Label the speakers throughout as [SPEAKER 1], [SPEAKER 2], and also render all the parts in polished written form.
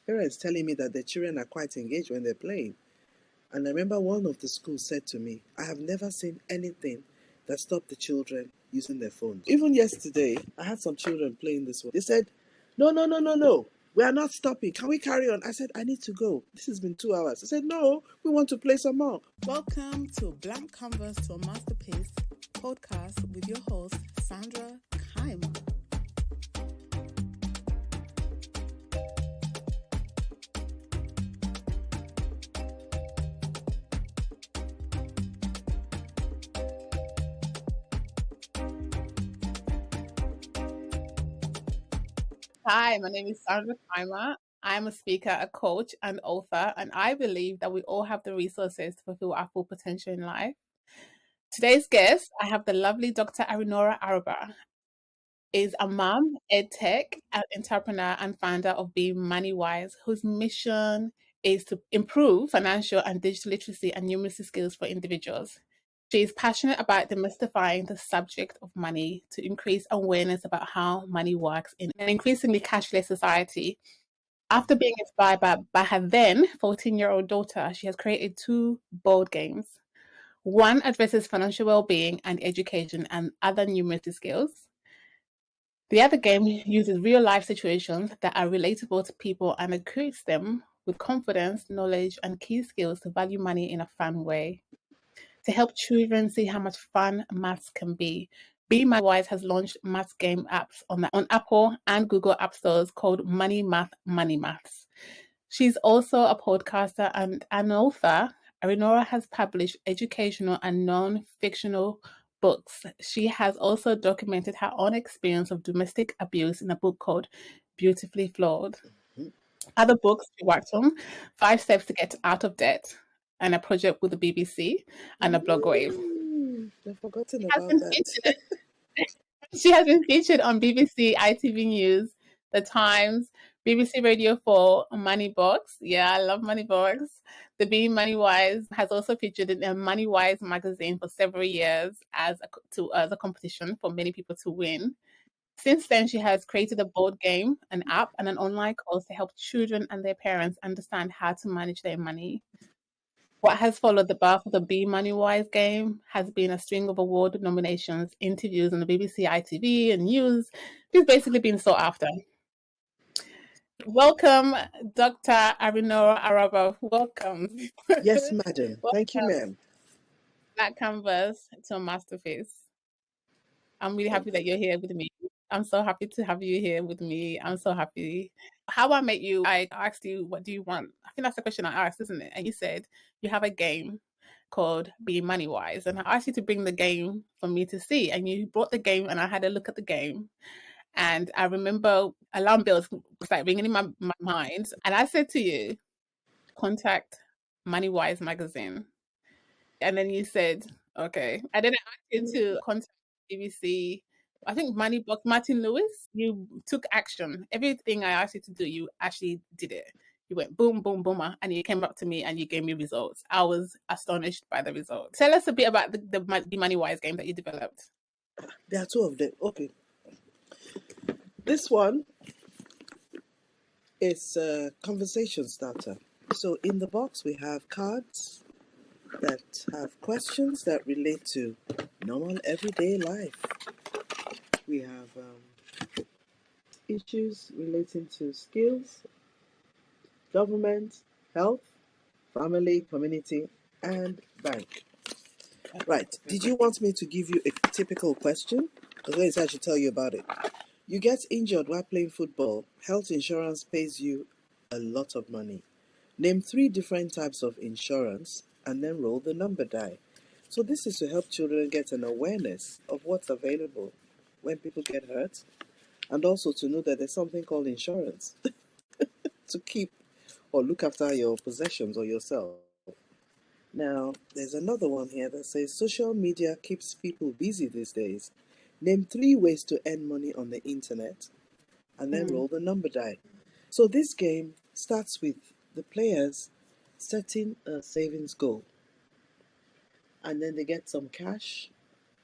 [SPEAKER 1] parents telling me that their children are quite engaged when they're playing. And I remember one of the schools said to me, I have never seen anything that stopped the children using their phones. Even yesterday, I had some children playing this one. They said, no, no, no, no, no. We are not stopping. Can we carry on? I said, I need to go. This has been 2 hours. I said, no, we want to play some more.
[SPEAKER 2] Welcome to Blank Canvas to a Masterpiece podcast with your host, Sandra Kaima. Hi, my name is Sandra Kaima. I'm a speaker, a coach, and author, and I believe that we all have the resources to fulfill our full potential in life. Today's guest, I have the lovely Dr. Arinola Araba, is a mom, edtech, an entrepreneur, and founder of bMoneyWise, whose mission is to improve financial and digital literacy and numeracy skills for individuals. She is passionate about demystifying the subject of money to increase awareness about how money works in an increasingly cashless society. After being inspired by her then 14-year-old daughter, she has created 2 board games. One addresses financial well-being and education and other numeracy skills. The other game uses real-life situations that are relatable to people and equips them with confidence, knowledge, and key skills to value money in a fun way. To help children see how much fun maths can be, bMoneyWise has launched maths game apps on Apple and Google App Stores called MoneyMath MoneyMaths. She's also a podcaster and an author. Arinola has published educational and non-fictional books. She has also documented her own experience of domestic abuse in a book called Beautifully Flawed. Other books she worked on, 5 Steps to Get Out of Debt, and a project with the BBC, and a blog wave.
[SPEAKER 1] I've forgotten about that.
[SPEAKER 2] She has been featured on BBC, ITV News, The Times, BBC Radio 4, Moneybox. Yeah, I love Moneybox. The bMoneyWise has also featured in a MoneyWise magazine for several years as a competition for many people to win. Since then, she has created a board game, an app, and an online course to help children and their parents understand how to manage their money. What has followed the birth of the bMoneyWise game has been a string of award nominations, interviews on the BBC, ITV, and news. She's basically been sought after. Welcome, Dr. Arinola Araba. Welcome.
[SPEAKER 1] Yes, madam. Thank you, ma'am.
[SPEAKER 2] That canvas to a masterpiece. I'm really happy that you're here with me. I'm so happy to have you here with me. I'm so happy. How I met you, I asked you, what do you want? I think that's the question I asked, isn't it? And you said you have a game called bMoneyWise. And I asked you to bring the game for me to see. And you brought the game and I had a look at the game. And I remember alarm bells was like ringing in my mind. And I said to you, contact MoneyWise magazine. And then you said, okay. And then I asked you to contact BBC, I think Moneybox, Martin Lewis. You took action. Everything I asked you to do, you actually did it. You went boom, boom, boom, and you came back to me and you gave me results. I was astonished by the results. Tell us a bit about the MoneyWise game that you developed.
[SPEAKER 1] There are 2 of them. Okay. This one is a conversation starter. So in the box, we have cards that have questions that relate to normal everyday life. We have issues relating to skills, government, health, family, community, and bank. Right. Did you want me to give you a typical question? Otherwise, I should tell you about it. You get injured while playing football. Health insurance pays you a lot of money. Name 3 different types of insurance and then roll the number die. So this is to help children get an awareness of what's available when people get hurt, and also to know that there's something called insurance to keep or look after your possessions or yourself. Now, there's another one here that says social media keeps people busy these days. Name 3 ways to earn money on the internet and then roll the number die. So this game starts with the players setting a savings goal. And then they get some cash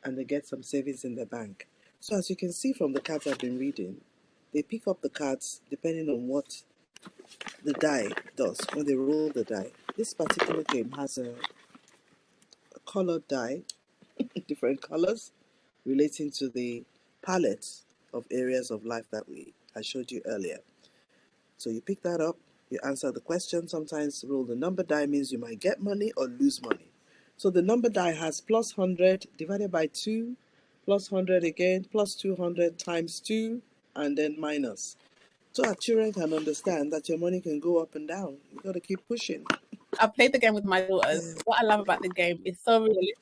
[SPEAKER 1] and they get some savings in their bank. So as you can see from the cards I've been reading, they pick up the cards depending on what the die does when they roll the die. This particular game has a colored die, different colors relating to the palette of areas of life that I showed you earlier. So you pick that up, you answer the question. Sometimes roll the number die means you might get money or lose money. So the number die has plus 100 divided by 2, plus 100 again, plus 200 times 2, and then minus. So our children can understand that your money can go up and down. You got to keep pushing.
[SPEAKER 2] I played the game with my daughters. What I love about the game is so realistic.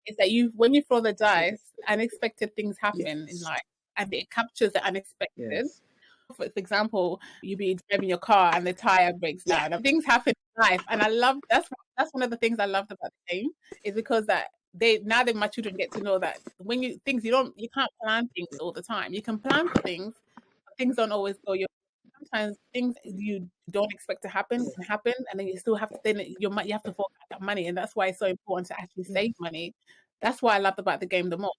[SPEAKER 2] Is that when you throw the dice, unexpected things happen in
[SPEAKER 1] Yes.
[SPEAKER 2] life, and it captures the unexpected.
[SPEAKER 1] Yes.
[SPEAKER 2] For example, you be driving your car and the tire breaks down. And things happen in life, and I love that's one of the things I loved about the game is because that my children get to know that when you can't plan things all the time. You can plan for things, but things don't always go your. Sometimes things you don't expect to happen can happen, and then you still have to you have to fork out that money, and that's why it's so important to actually save money. That's why I loved about the game the most.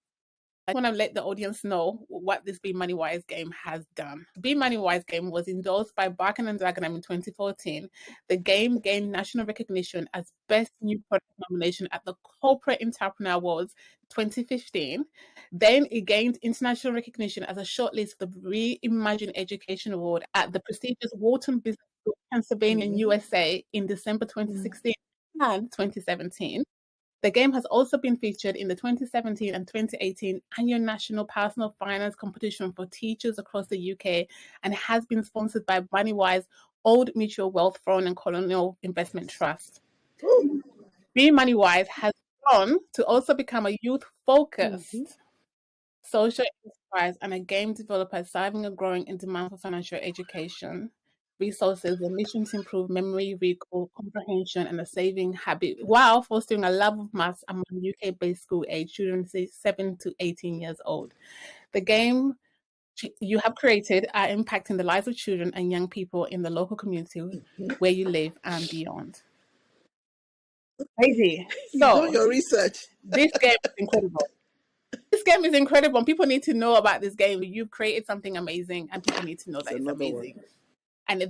[SPEAKER 2] I want to let the audience know what this bMoneyWise game has done. bMoneyWise game was endorsed by Barker and Dagenham in 2014. The game gained national recognition as Best New Product nomination at the Corporate Entrepreneur Awards 2015. Then it gained international recognition as a shortlist for the Reimagine Education Award at the prestigious Wharton Business School, Pennsylvania, USA in December 2016 and 2017. The game has also been featured in the 2017 and 2018 annual National Personal Finance Competition for teachers across the UK and has been sponsored by MoneyWise, Old Mutual Wealth Fund and Colonial Investment Trust. bMoneyWise has gone to also become a youth-focused social enterprise and a game developer serving a growing and demand for financial education resources, the mission to improve memory, recall, comprehension, and a saving habit while fostering a love of maths among UK-based school-age children 7 to 18 years old. The game you have created are impacting the lives of children and young people in the local community where you live and beyond. Crazy.
[SPEAKER 1] You've done your research.
[SPEAKER 2] This game is incredible. This game is incredible. People need to know about this game. You've created something amazing, and people need to know that it's amazing. One. And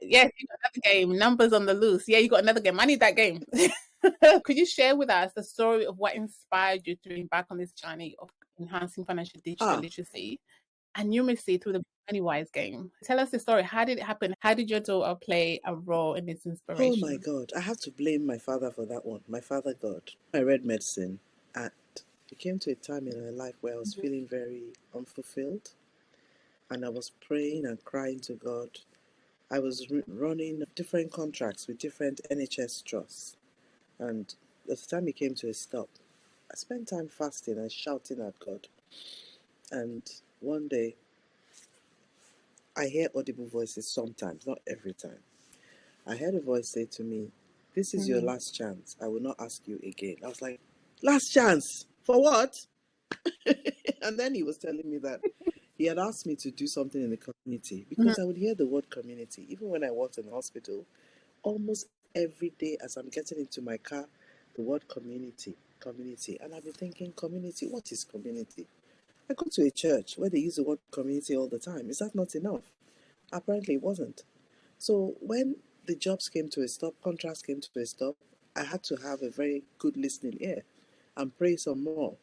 [SPEAKER 2] yes, you got another game, Numbers on the Loose. Yeah, you got another game. I need that game. Could you share with us the story of what inspired you to embark on this journey of enhancing financial digital literacy and numeracy through the MoneyWise game? Tell us the story. How did it happen? How did your daughter play a role in this inspiration?
[SPEAKER 1] Oh my God, I have to blame my father for that one. My father, God. I read medicine, and it came to a time in my life where I was feeling very unfulfilled, and I was praying and crying to God. I was running different contracts with different NHS trusts, and the time it came to a stop, I spent time fasting and shouting at God. And one day, I hear audible voices sometimes, not every time. I heard a voice say to me, "This is your last chance. I will not ask you again." I was like, "Last chance? For what?" And then he was telling me that he had asked me to do something in the community because I would hear the word community. Even when I worked in the hospital, almost every day as I'm getting into my car, the word community. And I've been thinking, community, what is community? I go to a church where they use the word community all the time. Is that not enough? Apparently it wasn't. So when the jobs came to a stop, contracts came to a stop, I had to have a very good listening ear and pray some more.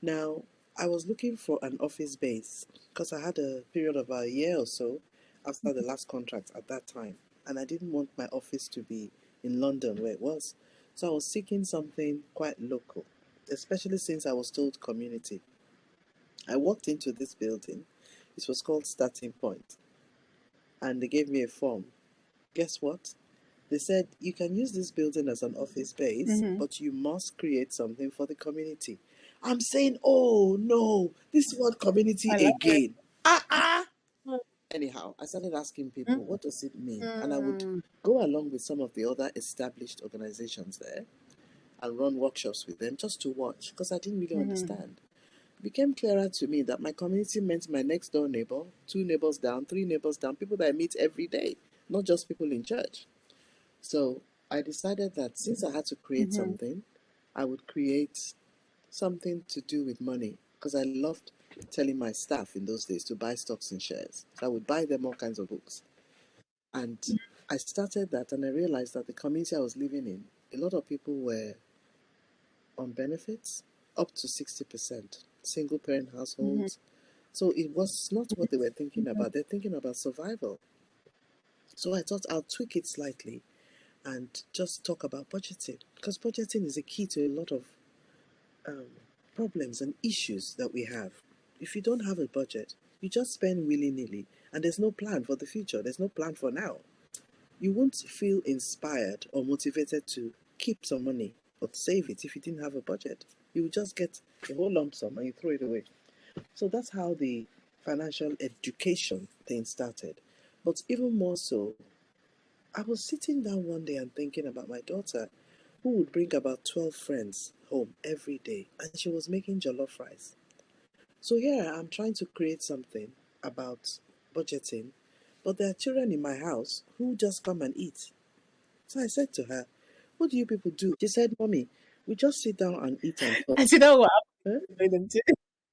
[SPEAKER 1] Now, I was looking for an office base because I had a period of a year or so after the last contract at that time, and I didn't want my office to be in London where it was. So I was seeking something quite local, especially since I was told community. I walked into this building. It was called Starting Point, and they gave me a form. Guess what? They said, you can use this building as an office space, but you must create something for the community. I'm saying, oh no, this word community again. Anyhow, I started asking people, what does it mean? And I would go along with some of the other established organizations there and run workshops with them just to watch because I didn't really understand. It became clearer to me that my community meant my next door neighbor, 2 neighbors down, 3 neighbors down, people that I meet every day, not just people in church. So I decided that since I had to create something, I would create something to do with money because I loved telling my staff in those days to buy stocks and shares. So I would buy them all kinds of books. And I started that, and I realized that the community I was living in, a lot of people were on benefits, up to 60%, single parent households. So it was not what they were thinking about. They're thinking about survival. So I thought I'll tweak it slightly and just talk about budgeting, because budgeting is a key to a lot of problems and issues that we have. If you don't have a budget, you just spend willy nilly, and there's no plan for the future, there's no plan for now. You won't feel inspired or motivated to keep some money or save it if you didn't have a budget. You would just get a whole lump sum and you throw it away. So that's how the financial education thing started. But even more so, I was sitting down one day and thinking about my daughter, who would bring about 12 friends home every day, and she was making jollof rice. So here I'm trying to create something about budgeting, but there are children in my house who just come and eat. So I said to her, "What do you people do?" She said, "Mommy, we just sit down and eat and talk."
[SPEAKER 2] And you know what?
[SPEAKER 1] Huh?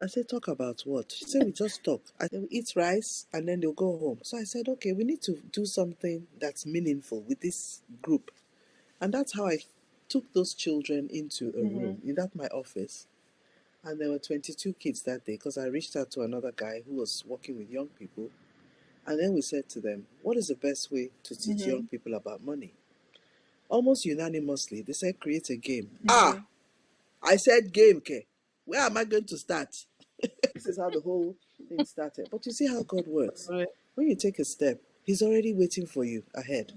[SPEAKER 1] I said, "Talk about what?" She said, "We just talk. And they'll eat rice and then they'll go home." So I said, "Okay, we need to do something that's meaningful with this group." And that's how I took those children into a room, in that my office. And there were 22 kids that day, because I reached out to another guy who was working with young people. And then we said to them, what is the best way to teach young people about money? Almost unanimously, they said, create a game. I said, game, okay. Where am I going to start? This is how the whole thing started. But you see how God works. When you take a step, He's already waiting for you ahead.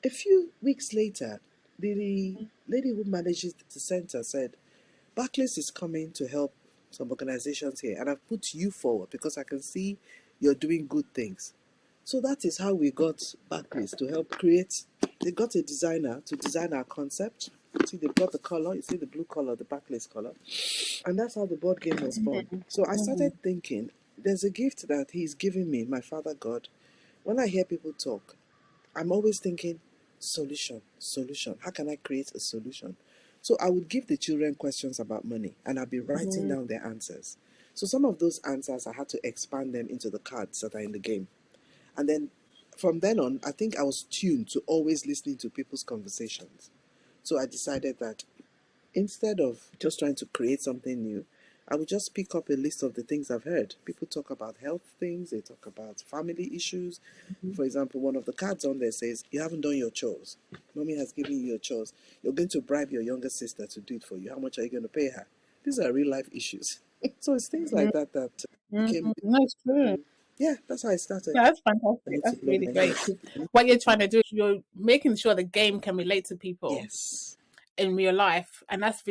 [SPEAKER 1] A few weeks later, the lady who manages the center said, Barclays is coming to help some organizations here, and I've put you forward because I can see you're doing good things. So that is how we got Barclays to help create. They got a designer to design our concept. See, they've got the color. You see the blue color, the Barclays color. And that's how the board game was born. So I started thinking, there's a gift that He's giving me, my Father God. When I hear people talk, I'm always thinking, solution. How can I create a solution? So I would give the children questions about money, and I'd be writing down their answers. So some of those answers, I had to expand them into the cards that are in the game. And then from then on, I think I was tuned to always listening to people's conversations. So I decided that instead of just trying to create something new, I would just pick up a list of the things I've heard. People talk about health things, they talk about family issues. For example, one of the cards on there says, you haven't done your chores. Mommy has given you your chores. You're going to bribe your younger sister to do it for you. How much are you going to pay her? These are real life issues. So it's things like that that became.
[SPEAKER 2] That's true.
[SPEAKER 1] Yeah, that's how I started.
[SPEAKER 2] Yeah, that's fantastic. That's really great. What you're trying to do is you're making sure the game can relate to people.
[SPEAKER 1] Yes.
[SPEAKER 2] In real life, and that's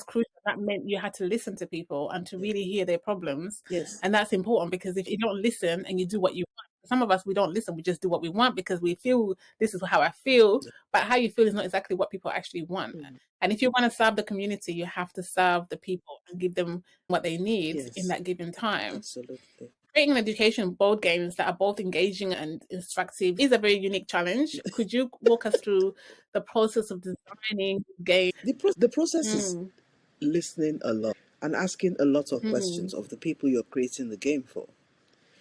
[SPEAKER 2] crucial. That meant you had to listen to people and to really hear their problems.
[SPEAKER 1] Yes.
[SPEAKER 2] And that's important, because if you don't listen and you do what you want, some of us, we don't listen, we just do what we want because we feel this is how I feel, but how you feel is not exactly what people actually want. And if you want to serve the community, you have to serve the people and give them what they need in that given time.
[SPEAKER 1] Absolutely.
[SPEAKER 2] Creating an education board games that are both engaging and instructive is a very unique challenge. Could you walk us through the process of designing games?
[SPEAKER 1] The process is listening a lot and asking a lot of questions of the people you're creating the game for.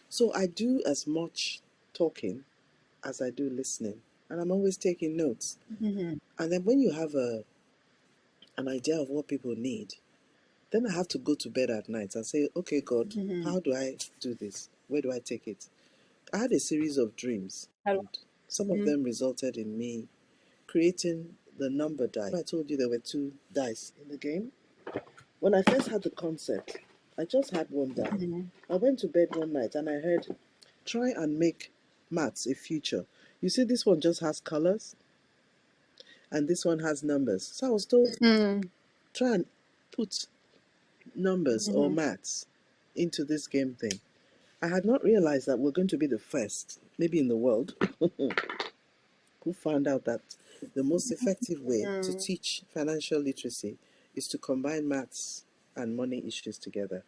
[SPEAKER 1] So I do as much talking as I do listening, and I'm always taking notes. And then when you have an idea of what people need, then I have to go to bed at night and say, okay, God, how do I do this? Where do I take it? I had a series of dreams, and some of them resulted in me creating the number die. I told you there were 2 dice in the game. When I first had the concept, I just had one die. I went to bed one night and I heard, try and make maths a future. You see, this one just has colors and this one has numbers. So I was told, try and put numbers or maths into this game thing. I had not realized that we're going to be the first, maybe in the world, who found out that the most effective way to teach financial literacy is to combine maths and money issues together,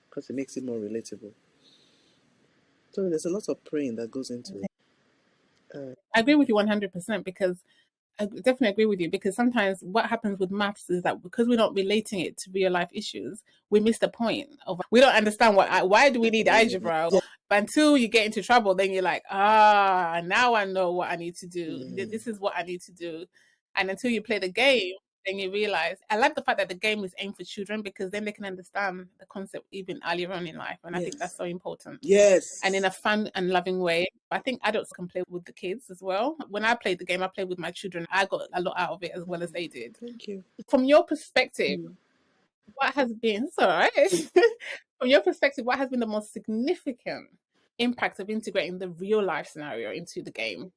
[SPEAKER 1] because it makes it more relatable. So there's a lot of praying that goes into it.
[SPEAKER 2] I agree with you 100%, because I definitely agree with you, because sometimes what happens with maths is that because we're not relating it to real life issues, we miss the point of, we don't understand why do we need algebra?
[SPEAKER 1] Yeah.
[SPEAKER 2] But until you get into trouble, then you're like, now I know what I need to do. This is what I need to do. And until you play the game, then you realize. I like the fact that the game is aimed for children, because then they can understand the concept even earlier on in life. And I think that's so important.
[SPEAKER 1] Yes.
[SPEAKER 2] And in a fun and loving way. I think adults can play with the kids as well. When I played the game, I played with my children. I got a lot out of it as well as they did.
[SPEAKER 1] Thank you.
[SPEAKER 2] From your perspective, what has been, from your perspective, what has been the most significant impact of integrating the real life scenario into the game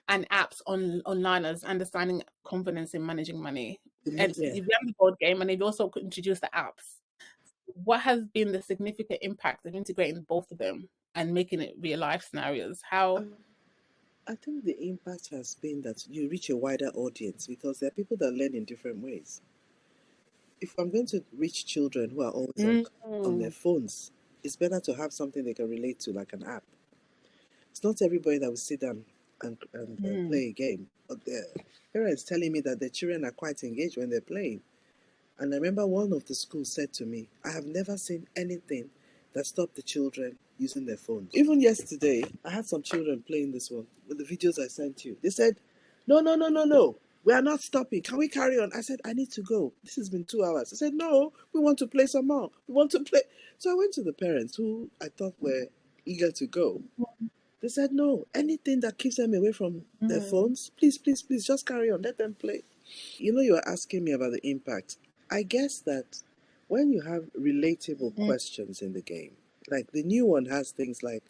[SPEAKER 2] and apps on onliners understanding confidence in managing money? And
[SPEAKER 1] Yeah.
[SPEAKER 2] you've done the board game, and you've also introduced the apps. What has been the significant impact of integrating both of them and making it real life scenarios? How?
[SPEAKER 1] I think the impact has been that you reach a wider audience, because there are people that learn in different ways. If I'm going to reach children who are always on their phones, it's better to have something they can relate to, like an app. It's not everybody that will sit down and play a game. But their parents telling me that their children are quite engaged when they're playing. And I remember one of the schools said to me, I have never seen anything that stopped the children using their phones. Even yesterday, I had some children playing this one with the videos I sent you. They said, no. We are not stopping. Can we carry on? I said, I need to go. This has been 2 hours. I said, no, we want to play some more. We want to play. So I went to the parents who I thought were eager to go. They said, no, anything that keeps them away from their phones, please, just carry on. Let them play. You were asking me about the impact. I guess that when you have relatable questions in the game, like the new one has things like,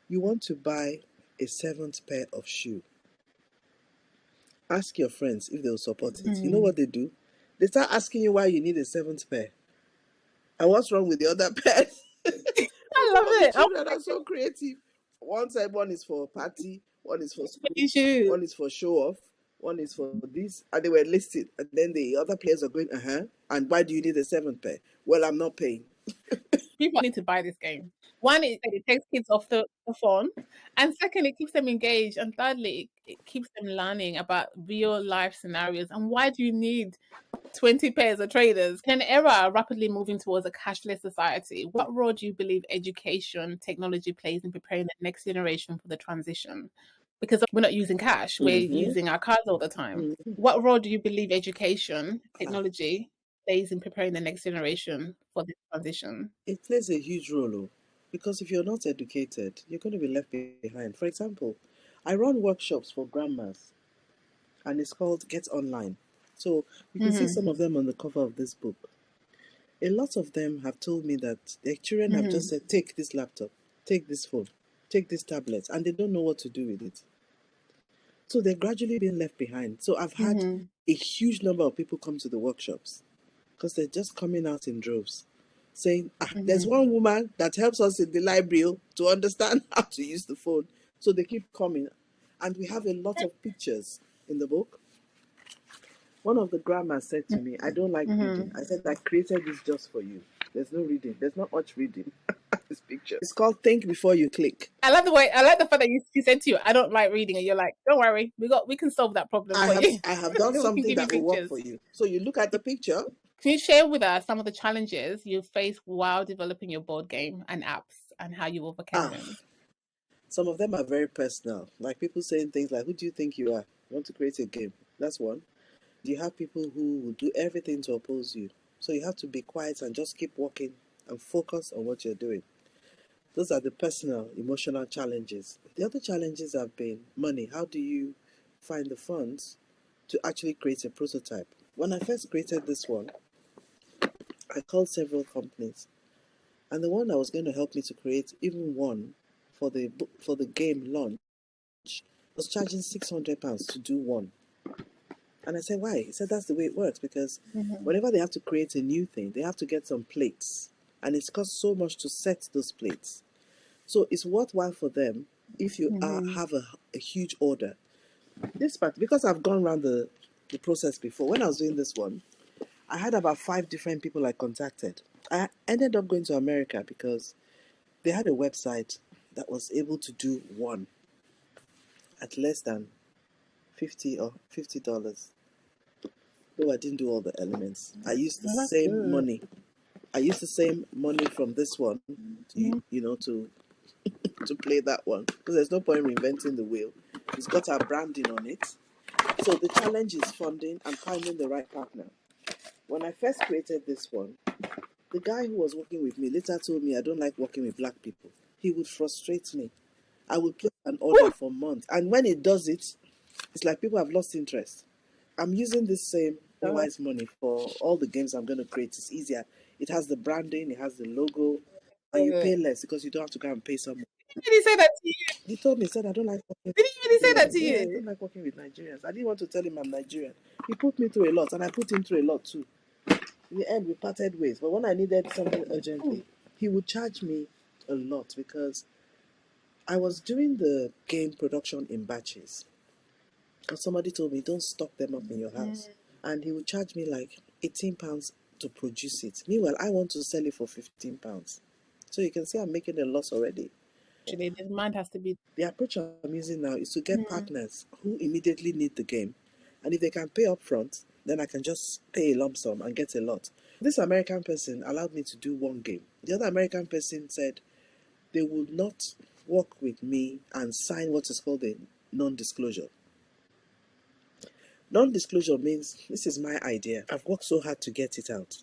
[SPEAKER 1] you want to buy a 7th pair of shoe. Ask your friends if they'll support it. You know what they do? They start asking you why you need a 7th pair. And what's wrong with the other pairs?
[SPEAKER 2] I love it.
[SPEAKER 1] Children are so creative. One side, one is for party, one is for school, one is for show off, one is for this, and they were listed. And then the other players are going, and why do you need a 7th pair? Well, I'm not paying.
[SPEAKER 2] People need to buy this game. One, it takes kids off the phone, and second, it keeps them engaged, and thirdly, it keeps them learning about real life scenarios. And why do you need 20 pairs of traders? In an era rapidly moving towards a cashless society, what role do you believe education technology plays in preparing the next generation for the transition? Because we're not using cash, we're using our cards all the time. What role do you believe education technology plays in preparing the next generation for this transition?
[SPEAKER 1] It plays a huge role, because if you're not educated, you're going to be left behind. For example, I run workshops for grandmas, and it's called Get Online. So you can see some of them on the cover of this book. A lot of them have told me that their children have just said, take this laptop, take this phone, take this tablet, and they don't know what to do with it. So they're gradually being left behind. So I've had a huge number of people come to the workshops, because they're just coming out in droves, saying, there's one woman that helps us in the library to understand how to use the phone. So they keep coming. And we have a lot of pictures in the book. One of the grandmas said to me, I don't like reading. I said, I created this just for you. There's no reading. There's not much reading. This picture. It's called Think Before You Click.
[SPEAKER 2] I like the fact that you said to you, I don't like reading, and you're like, don't worry, we can solve that problem for you.
[SPEAKER 1] I have done something that will work for you. So you look at the picture.
[SPEAKER 2] Can you share with us some of the challenges you faced while developing your board game and apps, and how you overcame them?
[SPEAKER 1] Some of them are very personal, like people saying things like, who do you think you are? You want to create a game? That's one. You have people who will do everything to oppose you. So you have to be quiet and just keep working and focus on what you're doing. Those are the personal, emotional challenges. The other challenges have been money. How do you find the funds to actually create a prototype? When I first created this one, I called several companies. And the one that was going to help me to create even one for the game launch was charging £600 to do one. And I said, why? He said, that's the way it works, because whenever they have to create a new thing, they have to get some plates. And it's cost so much to set those plates. So it's worthwhile for them if you have a huge order. This part, because I've gone around the process before, when I was doing this one, I had about 5 different people I contacted. I ended up going to America because they had a website that was able to do one at less than $50. Though I didn't do all the elements. I used the
[SPEAKER 2] That's
[SPEAKER 1] same
[SPEAKER 2] good.
[SPEAKER 1] money. I used the same money from this one to to play that one, because there's no point reinventing the wheel. It's got our branding on it. So the challenge is funding and finding the right partner. When I first created this one, the guy who was working with me later told me I don't like working with black people. He would frustrate me. I would place an order for months, and when it does it, it's like people have lost interest. I'm using this same MoneyWise money for all the games I'm going to create. It's easier. It has the branding, it has the logo, and you pay less because you don't have to go and pay someone.
[SPEAKER 2] Did he say that to you?
[SPEAKER 1] He told me, he said, I don't like working
[SPEAKER 2] Did he really say
[SPEAKER 1] with
[SPEAKER 2] that to
[SPEAKER 1] Nigerians. Yeah, I
[SPEAKER 2] you?
[SPEAKER 1] don't like working with Nigerians. I didn't want to tell him I'm Nigerian. He put me through a lot, and I put him through a lot too. In the end, we parted ways. But when I needed something urgently, he would charge me a lot because I was doing the game production in batches. And somebody told me, don't stock them up in your house. And he would charge me like £18 to produce it. Meanwhile, I want to sell it for £15. So you can see I'm making a loss already.
[SPEAKER 2] Actually, the demand has to be.
[SPEAKER 1] The approach I'm using now is to get partners who immediately need the game. And if they can pay up front, then I can just pay a lump sum and get a lot. This American person allowed me to do one game. The other American person said they would not work with me and sign what is called a non-disclosure. Non-disclosure means this is my idea. I've worked so hard to get it out.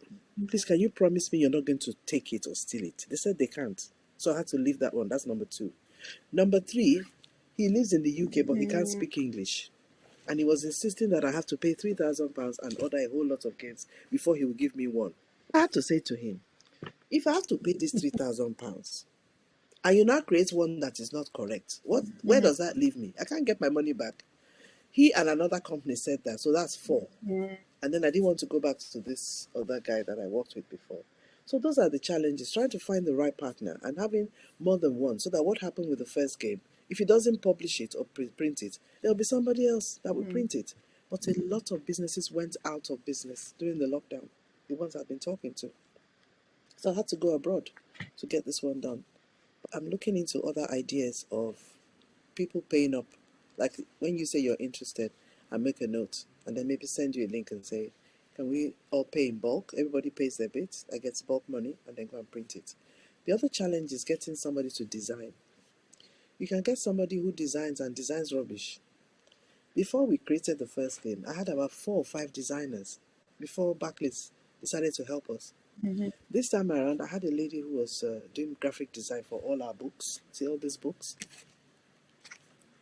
[SPEAKER 1] Please, can you promise me you're not going to take it or steal it? They said they can't. So I had to leave that one. That's number 2. Number 3, he lives in the UK, but he can't speak English. And he was insisting that I have to pay £3,000 and order a whole lot of games before he would give me one. I had to say to him, if I have to pay this £3,000 and you now create one that is not correct, where does that leave me? I can't get my money back. He and another company said that, so that's 4. And then I didn't want to go back to this other guy that I worked with before. So those are the challenges, trying to find the right partner and having more than one, so that what happened with the first game, if he doesn't publish it or print it, there'll be somebody else that will print it. But a lot of businesses went out of business during the lockdown, the ones I've been talking to. So I had to go abroad to get this one done. I'm looking into other ideas of people paying up. Like when you say you're interested, I make a note and then maybe send you a link and say, can we all pay in bulk? Everybody pays their bit. I get bulk money and then go and print it. The other challenge is getting somebody to design. You can get somebody who designs and designs rubbish. Before we created the first game, I had about 4 or 5 designers before Barclays decided to help us. This time around, I had a lady who was doing graphic design for all our books. See all these books?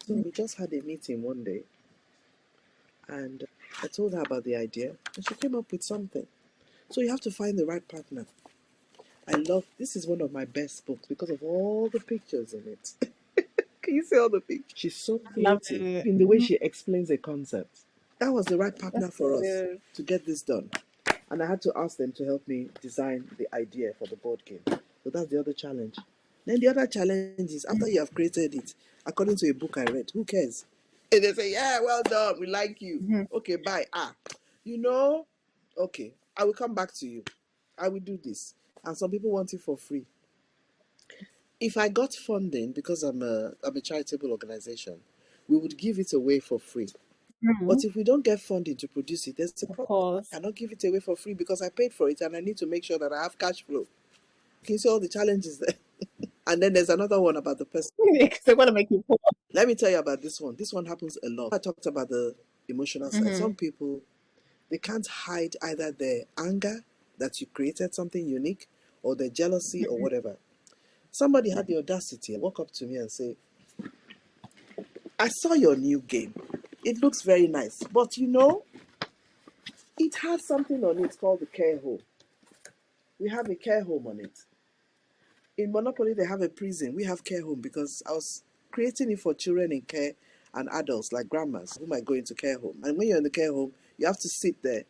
[SPEAKER 1] So we just had a meeting one day and I told her about the idea and she came up with something. So you have to find the right partner. This is one of my best books because of all the pictures in it. Can you see all the pictures? She's so creative in the way she explains a concept. That was the right partner for us to get this done. And I had to ask them to help me design the idea for the board game. So that's the other challenge. Then the other challenge is after you have created it, according to a book I read, who cares? And they say, yeah, well done, we like you. Okay, bye. Okay, I will come back to you. I will do this. And some people want it for free. If I got funding, because I'm a charitable organization, we would give it away for free. But if we don't get funding to produce it, there's a problem. I cannot give it away for free because I paid for it and I need to make sure that I have cash flow. Can you see all the challenges there? And then there's another one about the person.
[SPEAKER 2] They want to make you poor.
[SPEAKER 1] Let me tell you about this one. This one happens a lot. I talked about the emotional side. Some people, they can't hide either their anger that you created something unique or their jealousy or whatever. Somebody had the audacity and walk up to me and say, I saw your new game. It looks very nice. But it has something on it called the care home. We have a care home on it. In Monopoly, they have a prison. We have care home because I was creating it for children in care and adults like grandmas who might go into care home. And when you're in the care home, you have to sit there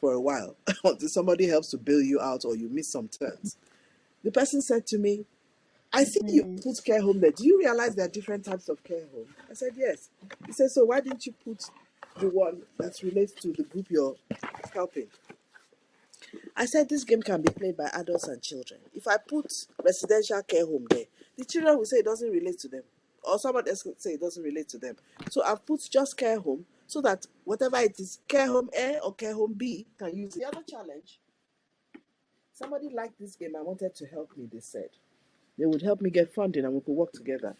[SPEAKER 1] for a while until somebody helps to bail you out or you miss some turns. The person said to me, I see you put care home there. Do you realize there are different types of care home? I said, yes. He said, so why didn't you put the one that relates to the group you're helping? I said, this game can be played by adults and children. If I put residential care home there, the children will say it doesn't relate to them. Or somebody else will say it doesn't relate to them. So I've put just care home so that whatever it is, care home A or care home B can use it. The other challenge, somebody liked this game and wanted to help me, they said. They would help me get funding and we could work together.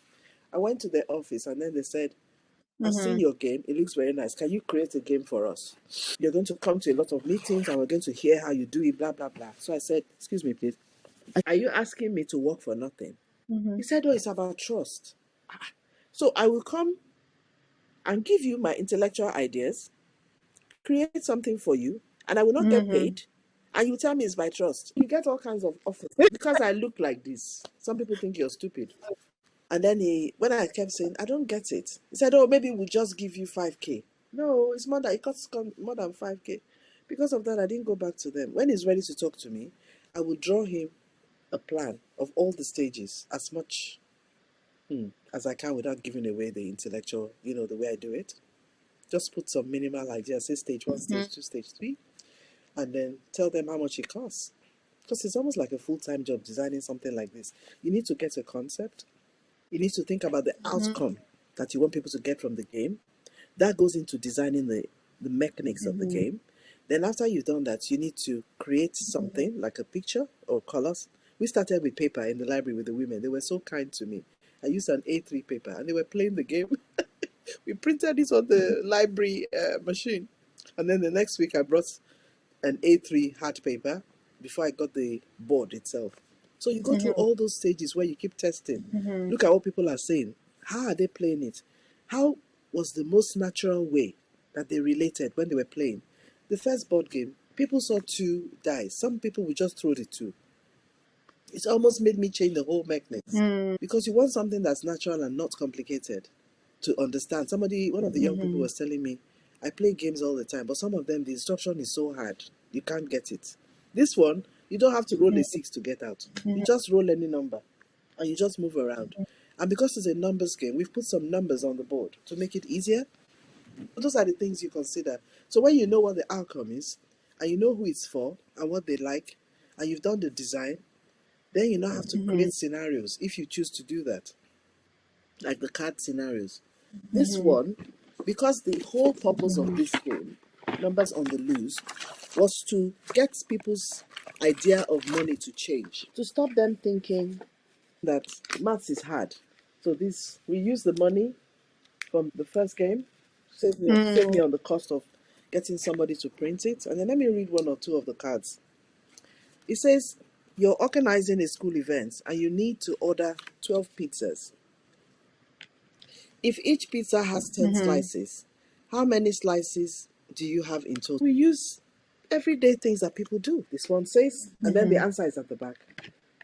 [SPEAKER 1] I went to their office and then they said, I've seen your game. It looks very nice. Can you create a game for us? You're going to come to a lot of meetings and we're going to hear how you do it, blah, blah, blah. So I said, excuse me, please. Are you asking me to work for nothing? He said, oh, it's about trust. So I will come and give you my intellectual ideas, create something for you, and I will not get paid. And you tell me it's by trust. You get all kinds of offers because I look like this. Some people think you're stupid. And then when I kept saying, I don't get it, he said, oh, maybe we'll just give you 5K. No, it's more than, it costs more than 5K. Because of that, I didn't go back to them. When he's ready to talk to me, I will draw him a plan of all the stages as much as I can without giving away the intellectual, the way I do it. Just put some minimal ideas, say stage 1, stage 2, stage 3, and then tell them how much it costs. Because it's almost like a full-time job designing something like this. You need to get a concept. You need to think about the outcome that you want people to get from the game. That goes into designing the mechanics of the game. Then after you've done that, you need to create something like a picture or colors. We started with paper in the library with the women. They were so kind to me. I used an A3 paper and they were playing the game. We printed it on the library machine. And then the next week I brought an A3 hard paper before I got the board itself. So you go through all those stages where you keep testing. Look at what people are saying. How are they playing it? How was the most natural way that they related when they were playing? The first board game, people saw 2 dice. Some people would just throw the 2. It's almost made me change the whole mechanics. Because you want something that's natural and not complicated to understand. One of the young people was telling me, I play games all the time, but some of them, the instruction is so hard. You can't get it. This one, you don't have to roll a 6 to get out. You just roll any number and you just move around. And because it's a numbers game, we've put some numbers on the board to make it easier. Those are the things you consider. So when you know what the outcome is, and you know who it's for and what they like, and you've done the design, then you now have to create scenarios if you choose to do that. Like the card scenarios. This one, because the whole purpose of this game, Numbers on the Loose, was to get people's idea of money to change. To stop them thinking that maths is hard. So we use the money from the first game, save me on the cost of getting somebody to print it. And then let me read 1 or 2 of the cards. It says, you're organizing a school event and you need to order 12 pizzas. If each pizza has 10 slices, how many slices do you have in total? We use everyday things that people do. This one says, and then the answer is at the back.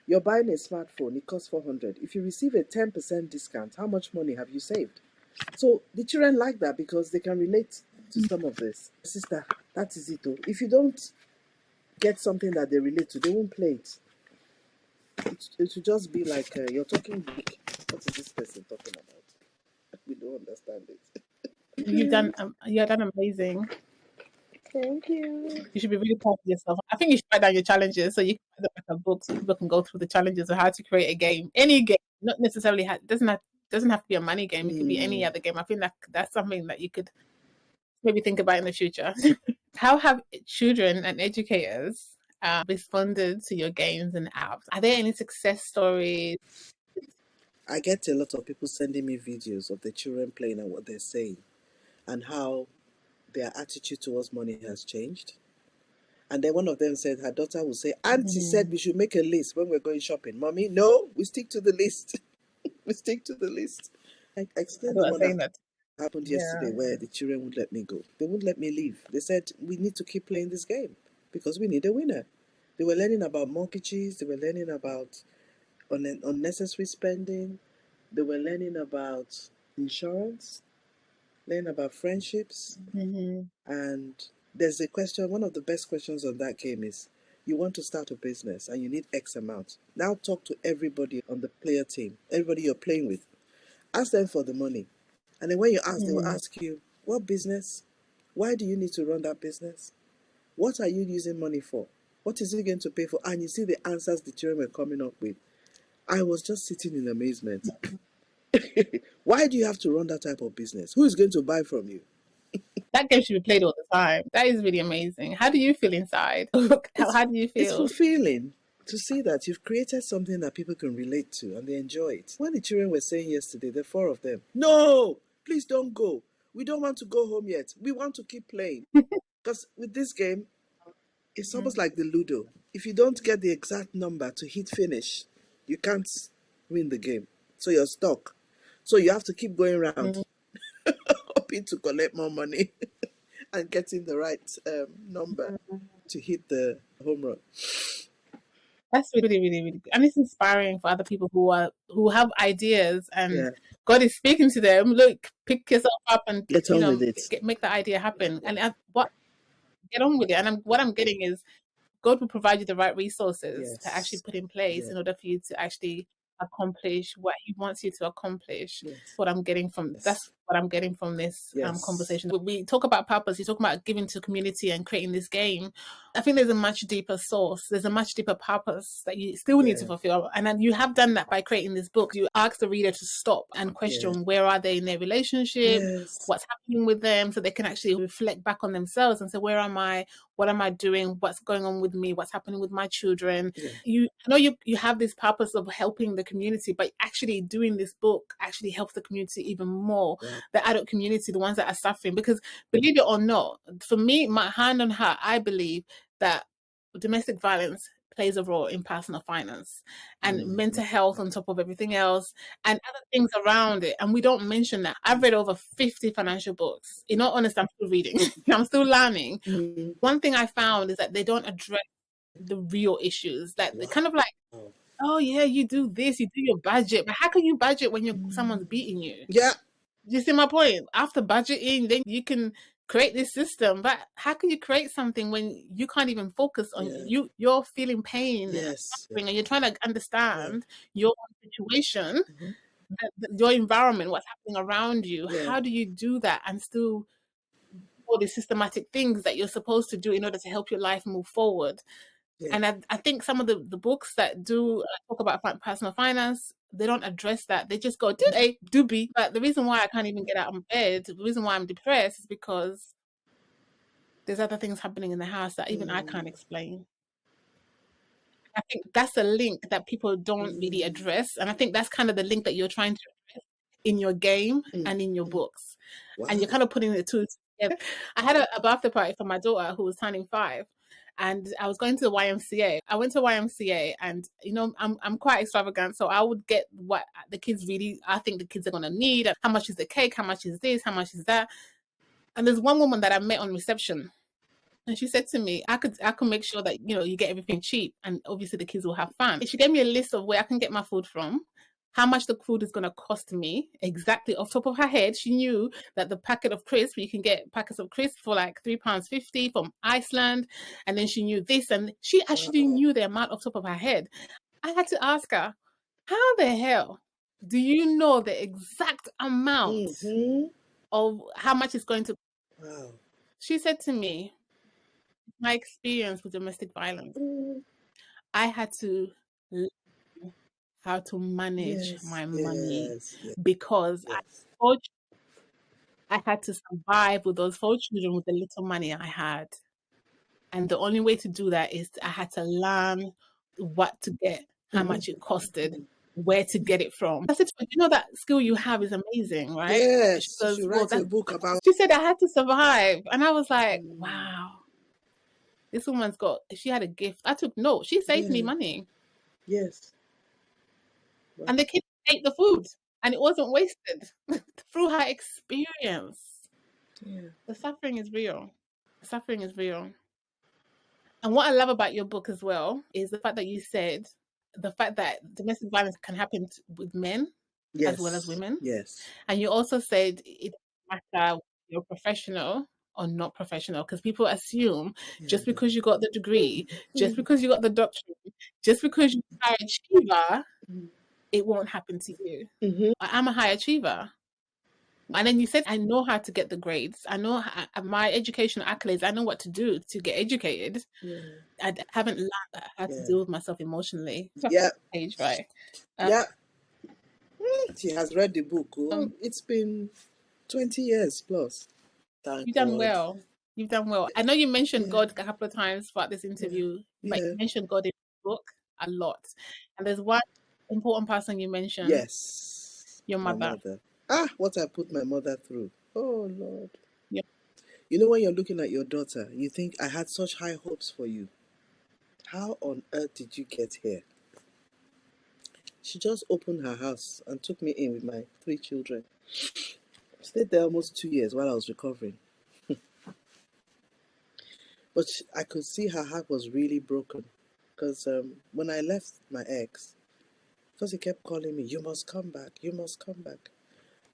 [SPEAKER 1] You're buying a smartphone, it costs 400. If you receive a 10% discount, how much money have you saved? So the children like that because they can relate to some of this. Sister, that is it though. If you don't get something that they relate to, they won't play it. It should just be like, you're talking big. What is this person talking about? We don't understand it.
[SPEAKER 2] You've done amazing.
[SPEAKER 1] Thank you.
[SPEAKER 2] You should be really proud of yourself. I think you should write down your challenges so you can write them like a book so people can go through the challenges of how to create a game. Any game, not necessarily doesn't have to be a money game. It could be any other game. I think that's something that you could maybe think about in the future. How have children and educators responded to your games and apps? Are there any success stories?
[SPEAKER 1] I get a lot of people sending me videos of the children playing and what they're saying and how their attitude towards money has changed. And then one of them said her daughter will say, Auntie said we should make a list when we're going shopping. Mommy, no, we stick to the list. We stick to the list. I explained what happened yesterday where the children wouldn't let me go. They wouldn't let me leave. They said, we need to keep playing this game because we need a winner. They were learning about mortgages. They were learning about unnecessary spending. They were learning about insurance, learning about friendships. And there's a question, one of the best questions on that game is, you want to start a business and you need X amount. Now talk to everybody on the player team, everybody you're playing with. Ask them for the money. And then when you ask, they will ask you, what business? Why do you need to run that business? What are you using money for? What is it going to pay for? And you see the answers the children were coming up with. I was just sitting in amazement. Why do you have to run that type of business? Who is going to buy from you?
[SPEAKER 2] That game should be played all the time. That is really amazing. How do you feel inside? How do you
[SPEAKER 1] It's
[SPEAKER 2] feel?
[SPEAKER 1] fulfilling to see that you've created something that people can relate to and they enjoy it. When the children were saying yesterday, the four of them, no, please don't go. We don't want to go home yet. We want to keep playing. Because with this game, it's almost like the Ludo. If you don't get the exact number to hit finish, you can't win the game. So you're stuck. So you have to keep going around, hoping to collect more money and getting the right number to hit the home run.
[SPEAKER 2] That's really, really, really good. And it's inspiring for other people who have ideas and
[SPEAKER 1] Yeah.
[SPEAKER 2] God is speaking to them. Look, pick yourself up and
[SPEAKER 1] Get on with it.
[SPEAKER 2] make the idea happen. And get on with it. And what I'm getting is God will provide you the right resources to actually put in place in order for you to actually accomplish what He wants you to accomplish. That's what I'm getting from this conversation. We talk about purpose. You talk about giving to community and creating this game. I think there's a much deeper source. There's a much deeper purpose that you still need to fulfill. And then you have done that by creating this book. You ask the reader to stop and question where are they in their relationship, what's happening with them, so they can actually reflect back on themselves and say, where am I? What am I doing? What's going on with me? What's happening with my children? I know you have this purpose of helping the community, but actually doing this book actually helps the community even more. The adult community, the ones that are suffering. Because believe it or not, for me, my hand on heart, I believe that domestic violence plays a role in personal finance and mental health on top of everything else and other things around it. And we don't mention that. I've read over 50 financial books. In all honesty, I'm still reading. I'm still learning. One thing I found is that they don't address the real issues. That they're kind of like, oh yeah, you do this, you do your budget. But how can you budget when someone's beating you?
[SPEAKER 1] Yeah.
[SPEAKER 2] Do you see my point? After budgeting, then you can create this system. But how can you create something when you can't even focus on you're feeling pain and suffering, and you're trying to understand your own situation, your environment, what's happening around you? How do you do that and still all the systematic things that you're supposed to do in order to help your life move forward? And I think some of the books that do talk about personal finance, they don't address that. They just go, do A, do B. But the reason why I can't even get out of bed, the reason why I'm depressed is because there's other things happening in the house that even I can't explain. I think that's a link that people don't really address. And I think that's kind of the link that you're trying to address in your game and in your books. And you're kind of putting the two together. I had a birthday party for my daughter who was turning 5. And I was going to the YMCA. I went to YMCA, and I'm quite extravagant, so I would get what the kids I think the kids are gonna need. How much is the cake? How much is this? How much is that? And there's one woman that I met on reception, and she said to me, I could make sure that you get everything cheap, and obviously the kids will have fun. She gave me a list of where I can get my food from, how much the food is going to cost me exactly off the top of her head. She knew that the packet of crisps, you can get packets of crisps for like £3.50 from Iceland. And then she knew this, and she actually knew the amount off the top of her head. I had to ask her, how the hell do you know the exact amount of how much it's going to? She said to me, my experience with domestic violence, I had to how to manage my money because I had to survive with those 4 children with the little money I had. And the only way to do that is I had to learn what to get, how much it costed, where to get it from. I said, that skill you have is amazing, right?
[SPEAKER 1] Yes.
[SPEAKER 2] She goes,
[SPEAKER 1] you write a book about.
[SPEAKER 2] She said I had to survive. And I was like, wow. This woman's she had a gift. I took note. She saved me money.
[SPEAKER 1] Yes.
[SPEAKER 2] Right. And the kids ate the food and it wasn't wasted through her experience. The suffering is real. The suffering is real. And what I love about your book as well is the fact that you said the fact that domestic violence can happen with men as well as women.
[SPEAKER 1] Yes.
[SPEAKER 2] And you also said it doesn't matter if you're professional or not professional, because people assume just because you got the degree, just because you got the doctorate, just because you're a high achiever, it won't happen to you. I'm a high achiever. And then you said, I know how to get the grades. I know my educational accolades. I know what to do to get educated. I haven't learned how to deal with myself emotionally. Age, right?
[SPEAKER 1] She has read the book. It's been 20 years plus. Thank
[SPEAKER 2] You've done
[SPEAKER 1] God.
[SPEAKER 2] well. You've done well. I know you mentioned
[SPEAKER 1] Yeah,
[SPEAKER 2] God a couple of times throughout this
[SPEAKER 1] yeah,
[SPEAKER 2] interview, but
[SPEAKER 1] yeah.
[SPEAKER 2] you mentioned God in the book a lot. And there's one important person you mentioned,
[SPEAKER 1] Yes,
[SPEAKER 2] your
[SPEAKER 1] my
[SPEAKER 2] mother.
[SPEAKER 1] mother. Ah, what I put my mother through. Oh, Lord.
[SPEAKER 2] Yeah.
[SPEAKER 1] You know, when you're looking at your daughter, you think, I had such high hopes for you. How on earth did you get here? She just opened her house and took me in with my 3 children. Stayed there almost 2 years while I was recovering. But I could see her heart was really broken. Because when I left my ex, because he kept calling me, you must come back, you must come back.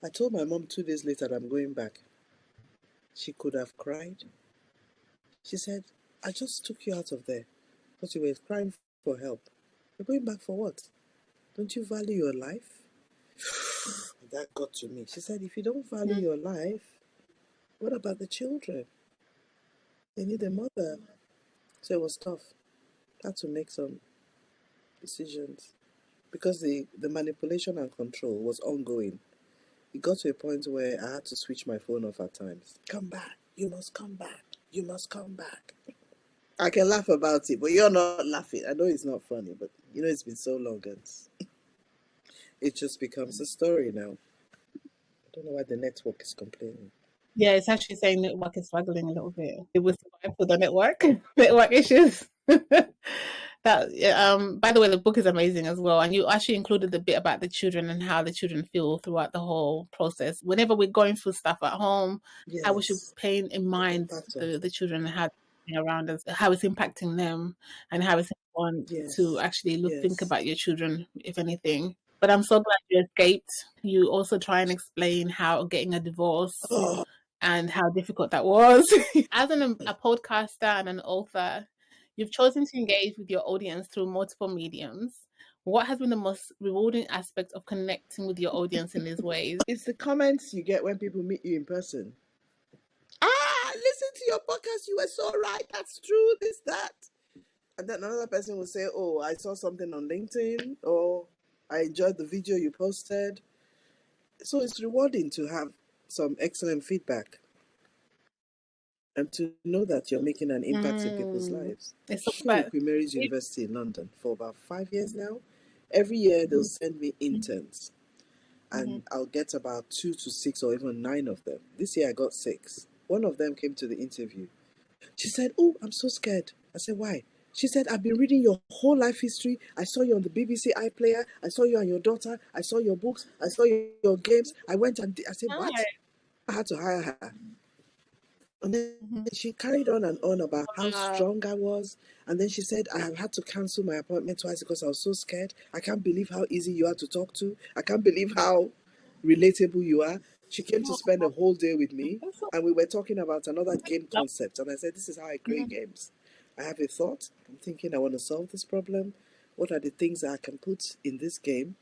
[SPEAKER 1] I told my mom 2 days later that I'm going back. She could have cried. She said, I just took you out of there because you were crying for help. You're going back for what? Don't you value your life? That got to me. She said, if you don't value
[SPEAKER 2] Mm,
[SPEAKER 1] your life, what about the children? They need a mother. So it was tough. I had to make some decisions because the manipulation and control was ongoing. It got to a point where I had to switch my phone off at times. Come back. You must come back. You must come back. I can laugh about it, but you're not laughing. I know it's not funny, but you know it's been so long and it just becomes a story now. I don't know why the network is complaining.
[SPEAKER 2] yeah, it's actually saying network is struggling a little bit. It was survive for the network, network issues. That by the way, the book is amazing as well, and you actually included the bit about the children and how the children feel throughout the whole process. Whenever we're going through stuff at home, how we should
[SPEAKER 1] Yes,
[SPEAKER 2] pay in
[SPEAKER 1] the
[SPEAKER 2] mind
[SPEAKER 1] impact of
[SPEAKER 2] the children and how they're around us, how it's impacting them, and how it's important to
[SPEAKER 1] yes,
[SPEAKER 2] actually think
[SPEAKER 1] yes.
[SPEAKER 2] about your children, if anything. But I'm so glad you escaped. You also try and explain how getting a divorce
[SPEAKER 1] Oh,
[SPEAKER 2] and how difficult that was. As a podcaster and an author, you've chosen to engage with your audience through multiple mediums. What has been the most rewarding aspect of connecting with your audience in these ways?
[SPEAKER 1] it's the comments you get when people meet you in person. Ah, listen to your podcast. You were so right. That's true. This, that. And then another person will say, oh, I saw something on LinkedIn, or I enjoyed the video you posted. So it's rewarding to have some excellent feedback and to know that you're making an impact in people's lives.
[SPEAKER 2] It's
[SPEAKER 1] I've
[SPEAKER 2] so
[SPEAKER 1] been with
[SPEAKER 2] bad.
[SPEAKER 1] Queen Mary's University in London for about 5 years now. Every year they'll send me interns, and I'll get about 2 to 6 or even 9 of them. This year I got 6. One of them came to the interview. She said, oh, I'm so scared. I said, why? She said, I've been reading your whole life history. I saw you on the BBC iPlayer. I saw you and your daughter. I saw your books. I saw your games. I went and I said, what?
[SPEAKER 2] Hi.
[SPEAKER 1] I had to hire her. And then
[SPEAKER 2] Mhm.
[SPEAKER 1] she carried on and on about how
[SPEAKER 2] Wow.
[SPEAKER 1] strong I was. And then she said, I have had to cancel my appointment twice because I was so scared. I can't believe how easy you are to talk to. I can't believe how relatable you are. She came to spend a whole day with me,
[SPEAKER 2] That's so
[SPEAKER 1] and we were talking about another game
[SPEAKER 2] lovely.
[SPEAKER 1] concept. And I said, this is how I create games. I have a thought. I'm thinking I want to solve this problem. What are the things that I can put in this game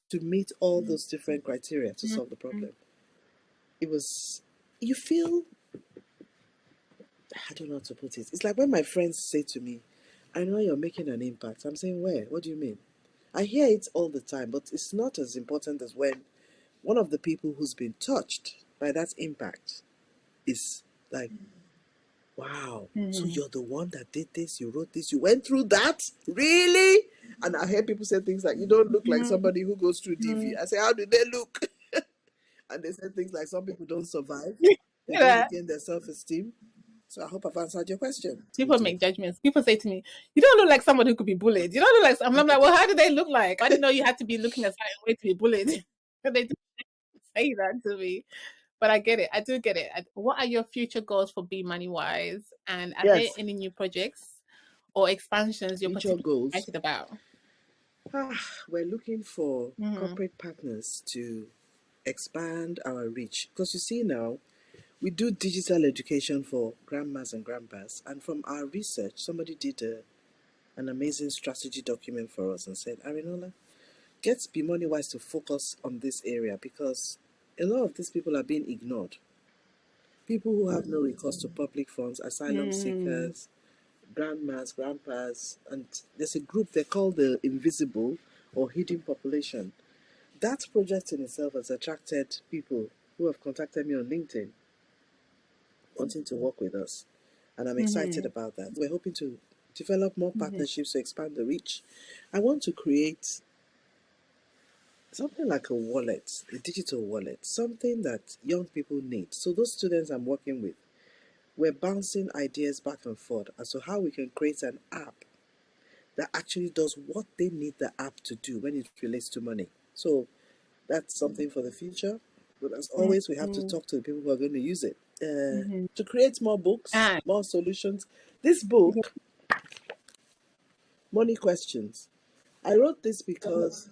[SPEAKER 1] to meet all those different criteria to solve the problem? It was, you feel, I don't know how to put it. It's like when my friends say to me, I know you're making an impact. I'm saying, where? What do you mean? I hear it all the time, but it's not as important as when one of the people who's been touched by that impact is like, wow, so
[SPEAKER 2] Mhm.
[SPEAKER 1] you're the one that did this, you wrote this, you went through that? Really? And I hear people say things like, you don't look like
[SPEAKER 2] Mhm.
[SPEAKER 1] somebody who goes through DV.
[SPEAKER 2] Mhm.
[SPEAKER 1] I say, how do they look? And they say things like, some people don't survive, they don't
[SPEAKER 2] Yeah.
[SPEAKER 1] regain their self esteem. So I hope I've answered your question,
[SPEAKER 2] People
[SPEAKER 1] sweetie.
[SPEAKER 2] make judgments. People say to me, "You don't look like someone who could be bullied. You don't look like." I'm like, "Well, how do they look like? I didn't know you had to be looking a certain way to be bullied." They do say that to me, but I get it. I do get it. What are your future goals for bMoneyWise, and are there
[SPEAKER 1] Yes,
[SPEAKER 2] any new projects or expansions you're
[SPEAKER 1] future
[SPEAKER 2] particularly
[SPEAKER 1] goals.
[SPEAKER 2] excited about?
[SPEAKER 1] We're looking for
[SPEAKER 2] Mm-hmm.
[SPEAKER 1] corporate partners to expand our reach. Because you see now, we do digital education for grandmas and grandpas. And from our research, somebody did an amazing strategy document for us and said, Arinola, get bMoneyWise to focus on this area because a lot of these people are being ignored. People who have no recourse to public funds, asylum
[SPEAKER 2] Mm-hmm.
[SPEAKER 1] seekers, grandmas, grandpas, and there's a group they call the invisible or hidden population. That project in itself has attracted people who have contacted me on LinkedIn. wanting to work with us. And I'm excited about that. We're hoping to develop more partnerships to expand the reach. I want to create something like a wallet, a digital wallet, something that young people need. So those students I'm working with, we're bouncing ideas back and forth as to how we can create an app that actually does what they need the app to do when it relates to money. So that's something for the future. But as always, we have to talk to the people who are going to use it. To create more books, more solutions. This book, Money Questions, I wrote this because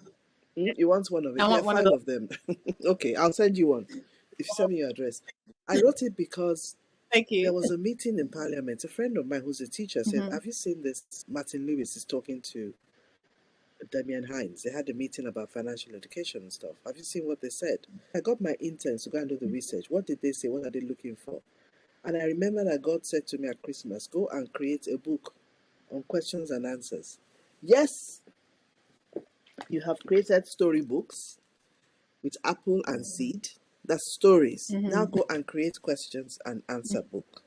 [SPEAKER 1] you want one of it.
[SPEAKER 2] I
[SPEAKER 1] There are
[SPEAKER 2] want one of
[SPEAKER 1] 5
[SPEAKER 2] those.
[SPEAKER 1] of them. Okay, I'll send you one if you send me your address. I wrote it because
[SPEAKER 2] Thank
[SPEAKER 1] there
[SPEAKER 2] you.
[SPEAKER 1] was a meeting in Parliament. A friend of mine who's a teacher said, "Have you seen this? Martin Lewis is talking to Damian Hines. They had a meeting about financial education and stuff. Have you seen what they said?" I got my interns to go and do the research. What did they say? What are they looking for? And I remember that God said to me at Christmas, "Go and create a book on questions and answers." Yes, you have created storybooks with apple and seed. That's stories. Now go and create questions and answer book.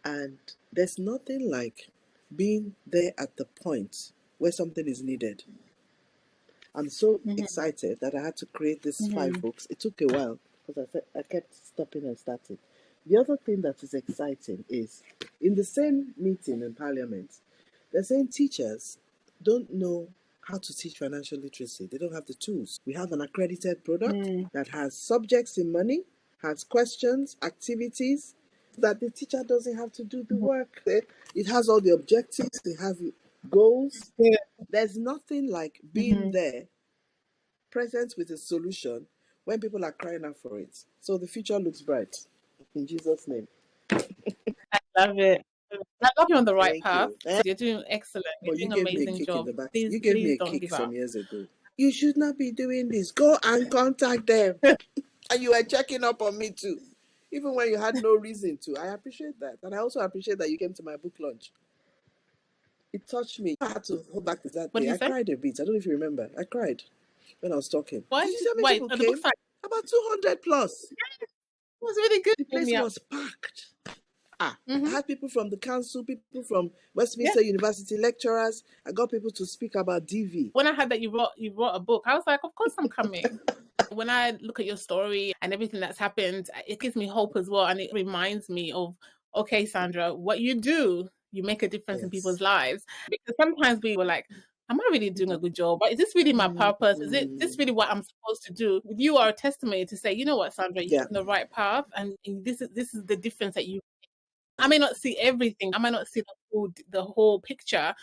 [SPEAKER 1] And there's nothing like being there at the point where something is needed. I'm so excited that I had to create these 5 books. It took a while because I kept stopping and starting. The other thing that is exciting is in the same meeting in Parliament, they're saying teachers don't know how to teach financial literacy. They don't have the tools. We have an accredited product that has subjects in money, has questions, activities, that the teacher doesn't have to do the work. It has all the objectives, it has goals.
[SPEAKER 2] Yeah.
[SPEAKER 1] There's nothing like being there, present with a solution when people are crying out for it. So the future looks bright. In Jesus' name.
[SPEAKER 2] I love it. I love you're on the right
[SPEAKER 1] Thank
[SPEAKER 2] path.
[SPEAKER 1] you.
[SPEAKER 2] So you're doing excellent. You're
[SPEAKER 1] But you
[SPEAKER 2] doing an
[SPEAKER 1] gave me a
[SPEAKER 2] amazing
[SPEAKER 1] kick in
[SPEAKER 2] job.
[SPEAKER 1] the back.
[SPEAKER 2] Please,
[SPEAKER 1] You gave me
[SPEAKER 2] please
[SPEAKER 1] a
[SPEAKER 2] don't
[SPEAKER 1] kick
[SPEAKER 2] give
[SPEAKER 1] some
[SPEAKER 2] up.
[SPEAKER 1] years ago. You should not be doing this. Go and contact them. And you were checking up on me too. Even when you had no reason to. I appreciate that. And I also appreciate that you came to my book launch. It touched me. I had to hold back that
[SPEAKER 2] What did
[SPEAKER 1] day.
[SPEAKER 2] you
[SPEAKER 1] I
[SPEAKER 2] say?
[SPEAKER 1] cried a bit. I don't know if you remember. I cried when I was talking.
[SPEAKER 2] Why
[SPEAKER 1] Did
[SPEAKER 2] did
[SPEAKER 1] you
[SPEAKER 2] you
[SPEAKER 1] see how many
[SPEAKER 2] wait?
[SPEAKER 1] people
[SPEAKER 2] No, the book
[SPEAKER 1] came?
[SPEAKER 2] site
[SPEAKER 1] About 200 plus.
[SPEAKER 2] was really good.
[SPEAKER 1] The
[SPEAKER 2] Made
[SPEAKER 1] place
[SPEAKER 2] me up.
[SPEAKER 1] was packed. I had people from the council, people from
[SPEAKER 2] Yeah.
[SPEAKER 1] Westminster University, lecturers. I got people to speak about DV.
[SPEAKER 2] When I heard that you wrote a book, I was like, of course I'm coming. When I look at your story and everything that's happened, it gives me hope as well. And it reminds me of, okay, Sandra, what you do, you make a difference in people's lives. Because sometimes we were like, am I really doing a good job? Is this really my purpose? Is it this really what I'm supposed to do? You are a testimony to say, you know what, Sandra, you're on the right path, and this is the difference that you. I may not see everything. I might not see the whole picture,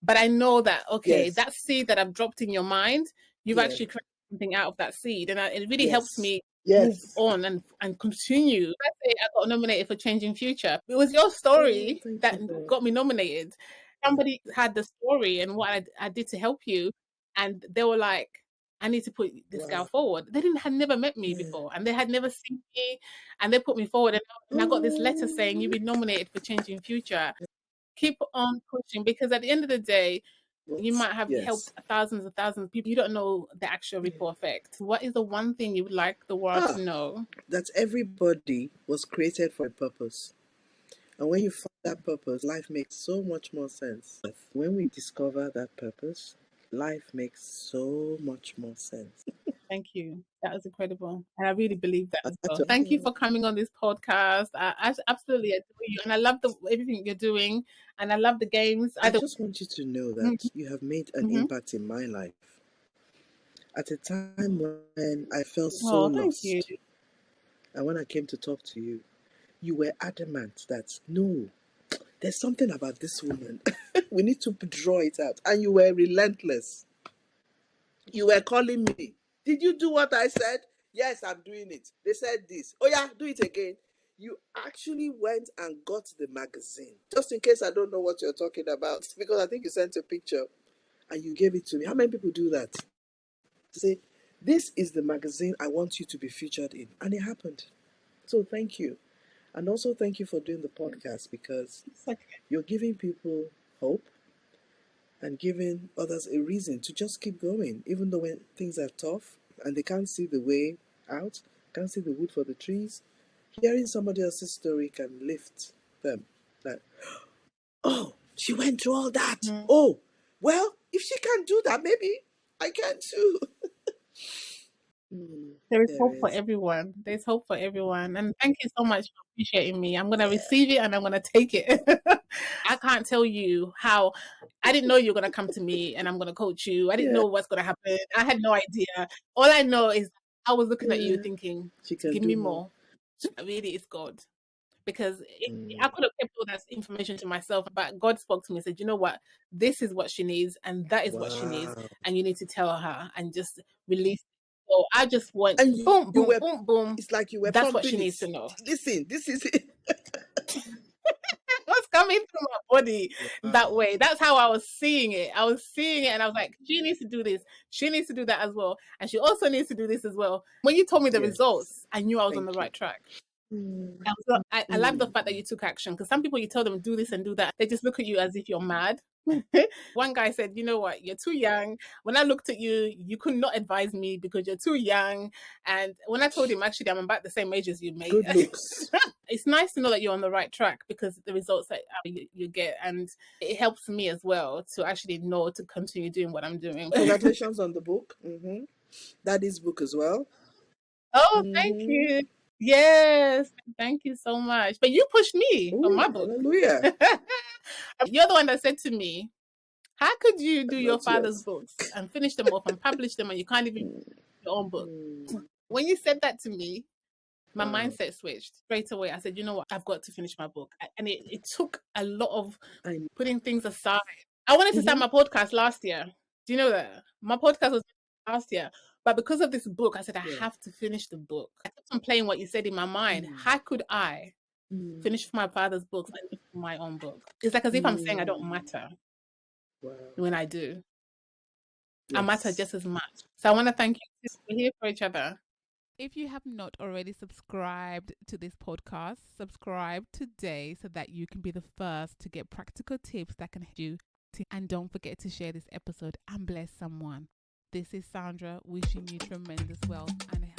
[SPEAKER 2] but I know that, okay, that seed that I've dropped in your mind, you've actually created something out of that seed. And it really helps me move on and continue. I say I got nominated for Changing Future. It was your story that got me nominated. Somebody had the story and what I did to help you, and they were like, I need to put this girl forward. They had never met me before, and they had never seen me, and they put me forward, and I got this letter saying you've been nominated for Changing Future. Keep on pushing, because at the end of the day, you might have helped thousands and thousands of people. You don't know the actual ripple effect. What is the one thing you would like the world to know?
[SPEAKER 1] That everybody was created for a purpose. And when you find that purpose, life makes so much more sense. When we discover that purpose, life makes so much more sense.
[SPEAKER 2] Thank you. That was incredible. And I really believe that as well. Thank you for coming on this podcast. I absolutely adore you. And I love everything you're doing. And I love the games.
[SPEAKER 1] I just want you to know that you have made an impact in my life. At a time when I felt so lost,
[SPEAKER 2] you.
[SPEAKER 1] and when I came to talk to you, you were adamant that no, there's something about this woman. We need to draw it out. And you were relentless. You were calling me. Did you do what I said? Yes, I'm doing it. They said this. Oh yeah, do it again. You actually went and got the magazine. Just in case I don't know what you're talking about, because I think you sent a picture and you gave it to me. How many people do that? To say, this is the magazine I want you to be featured in. And it happened. So thank you. And also thank you for doing the podcast, because you're giving people hope and giving others a reason to just keep going, even though when things are tough and they can't see the way out, can't see the wood for the trees. Hearing somebody else's story can lift them. Like, oh, she went through all that. Oh, well, if she can do that, maybe I can too.
[SPEAKER 2] There is hope for everyone. There's hope for everyone. And thank you so much for appreciating me. I'm going to receive it and I'm going to take it. I can't tell you how I didn't know you were going to come to me and I'm going to coach you. I didn't know what's going to happen. I had no idea. All I know is I was looking at you thinking, give me more. Really, it's God. Because I could have kept all that information to myself, but God spoke to me and said, you know what? This is what she needs and that is what she needs. And you need to tell her and just release. So I just want boom, boom, boom, boom.
[SPEAKER 1] It's like you were
[SPEAKER 2] That's what she needs to know.
[SPEAKER 1] Listen, this is it.
[SPEAKER 2] What's coming through my body that way. That's how I was seeing it. I was seeing it and I was like, she needs to do this. She needs to do that as well. And she also needs to do this as well. When you told me the results, I knew I was on the right track. I love the fact that you took action, because some people, you tell them do this and do that, they just look at you as if you're mad. One guy said, you know what, you're too young. When I looked at you, you could not advise me because you're too young. And when I told him, actually, I'm about the same age as you, mate.
[SPEAKER 1] Good looks.
[SPEAKER 2] It's nice to know that you're on the right track, because the results that you get, and it helps me as well to actually know to continue doing what I'm doing.
[SPEAKER 1] Congratulations on the book. Daddy's book as well.
[SPEAKER 2] Oh, thank you. Yes, thank you so much. But you pushed me on my book.
[SPEAKER 1] Hallelujah.
[SPEAKER 2] You're the one that said to me, how could you do your father's books and finish them off and publish them and you can't even do your own book? When you said that to me, my mindset switched straight away. I said, you know what, I've got to finish my book. And it took a lot of putting things aside. I wanted to start my podcast last year. Do you know that? My podcast was last year. But because of this book, I said, I have to finish the book. I kept on playing what you said in my mind. How could I finish my father's books and my own book? It's like as if I'm saying I don't matter when I do. I matter just as much. So I want to thank you. We're here for each other. If you have not already subscribed to this podcast, subscribe today so that you can be the first to get practical tips that can help you. And don't forget to share this episode and bless someone. This is Sandra wishing you tremendous wealth and health.